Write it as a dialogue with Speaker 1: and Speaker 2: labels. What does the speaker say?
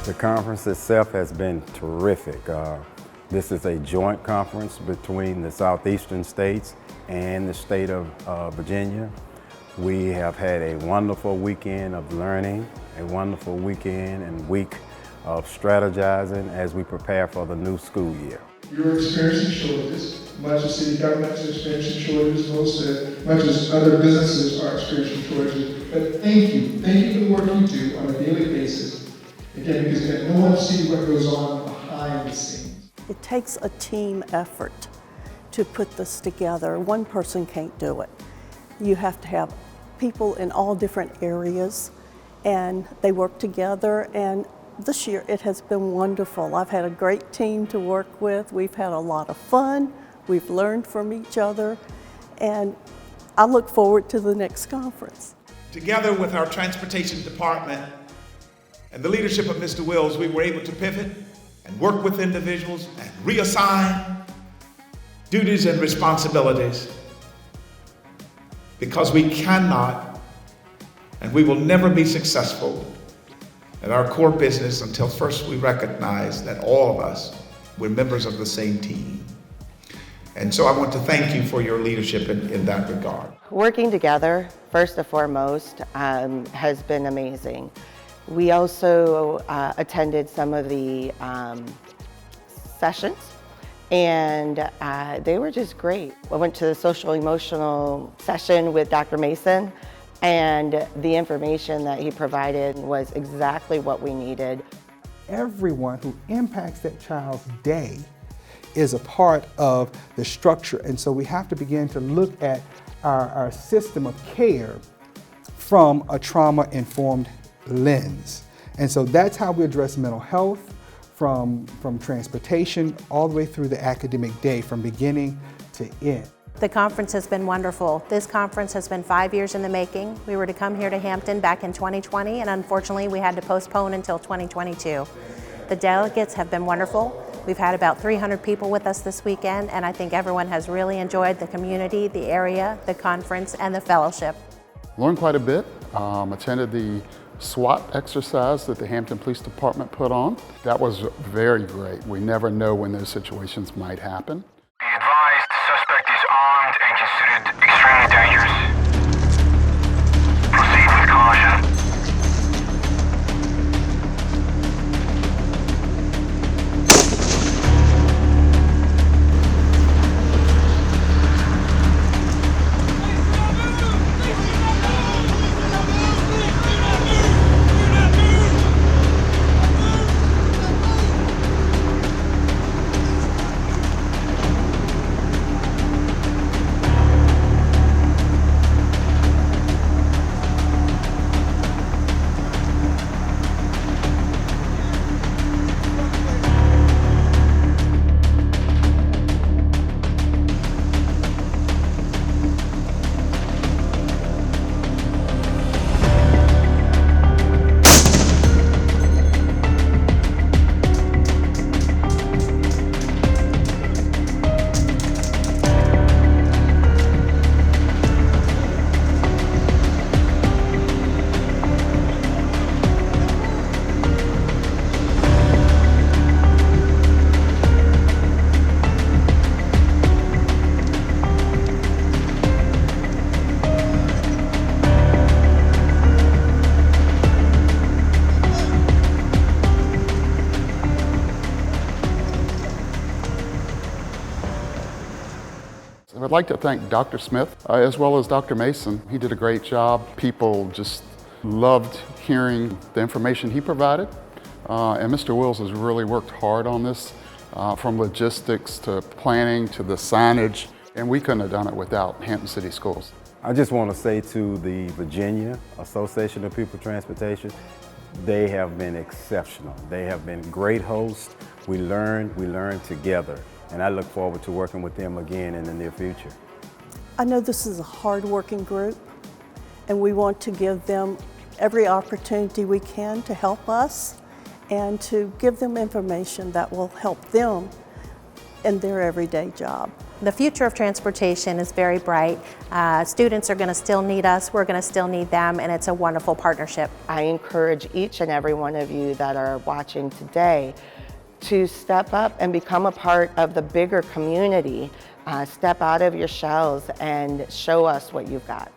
Speaker 1: The conference itself has been terrific. This is a joint conference between the Southeastern states and the state of Virginia. We have had a wonderful weekend of learning, a wonderful weekend and week of strategizing as we prepare for the new school year.
Speaker 2: You're experiencing shortages, much as city government is experiencing shortages, much as other businesses are experiencing shortages. But thank you for the work you do on a daily basis. Again, because no one sees what goes on behind the scenes.
Speaker 3: It takes a team effort to put this together. One person can't do it. You have to have people in all different areas, and they work together. And this year it has been wonderful. I've had a great team to work with. We've had a lot of fun. We've learned from each other, and I look forward to the next conference.
Speaker 4: Together with our transportation department and the leadership of Mr. Wills, we were able to pivot and work with individuals and reassign duties and responsibilities, because we cannot and we will never be successful at our core business until first we recognize that all of us, we're members of the same team. And so I want to thank you for your leadership in that regard.
Speaker 5: Working together, first and foremost, has been amazing. We also attended some of the sessions, and they were just great. I went to the social emotional session with Dr. Mason, and the information that he provided was exactly what we needed.
Speaker 6: Everyone who impacts that child's day is a part of the structure, and so we have to begin to look at our system of care from a trauma-informed lens. And so that's how we address mental health, from transportation all the way through the academic day, from beginning to end.
Speaker 7: The conference has been wonderful. This conference has been 5 years in the making. We were to come here to Hampton back in 2020, and unfortunately we had to postpone until 2022. The delegates have been wonderful. We've had about 300 people with us this weekend, and I think everyone has really enjoyed the community, the area, the conference, and the fellowship.
Speaker 8: Learned quite a bit. Attended the SWAT exercise that the Hampton Police Department put on. That was very great. We never know when those situations might happen.
Speaker 9: Be advised, the suspect is armed and considered extremely dangerous. Proceed with caution.
Speaker 8: I'd like to thank Dr. Smith as well as Dr. Mason. He did a great job. People just loved hearing the information he provided. And Mr. Wills has really worked hard on this, from logistics to planning to the signage, and we couldn't have done it without Hampton City Schools.
Speaker 1: I just want to say to the Virginia Association of Pupil Transportation, they have been exceptional. They have been great hosts. We learned together. And I look forward to working with them again in the near future.
Speaker 3: I know this is a hard-working group, and we want to give them every opportunity we can to help us and to give them information that will help them in their everyday job.
Speaker 7: The future of transportation is very bright. Students are going to still need us, we're going to still need them, and it's a wonderful partnership.
Speaker 5: I encourage each and every one of you that are watching today to step up and become a part of the bigger community. Step out of your shells and show us what you've got.